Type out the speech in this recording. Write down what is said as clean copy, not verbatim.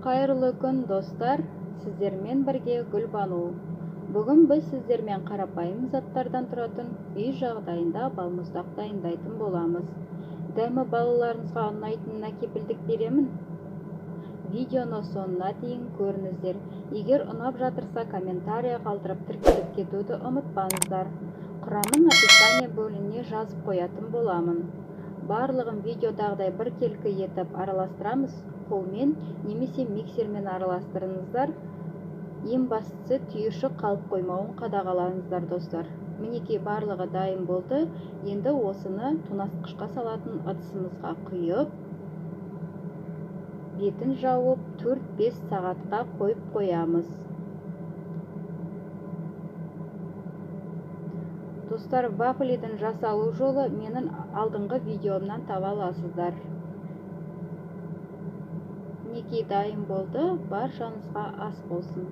Қайырлы күн, достар. Сіздермен бірге Гүлбану. Бүгін біз сіздермен қарапайым заттардан тұратын үй жағдайында балмұздақ дайындайтын боламыз. Дәмі балаларыңызға ұнайтынына кепілдік беремін. Видеоны соңына дейін көріңіздер. Егер ұнап жатырса, комментария қалдырып тіркеліп кетуді ұмытпаңыздар. Құрамын описание бөлігіне жазып қоятын боламын. Барлығын видеодағыдай біркелкі етіп араластырамыз. Қолмен немесе миксермен араластырыңыздар. Ең бастысы түйіршік қалып қоймауын қадағалаңыздар, достар. Мінекей барлығы дайын болды. Енді осыны тоңазытқышқа салатын ыдысымызға құйып, бетін жауып 4-5 сағатқа қойып қоямыз. Достар, вафлидің жасалу жолы менің алдыңғы видеомнан таба аласыздар. Мінекей дайын болды, баршаңызға ас болсын.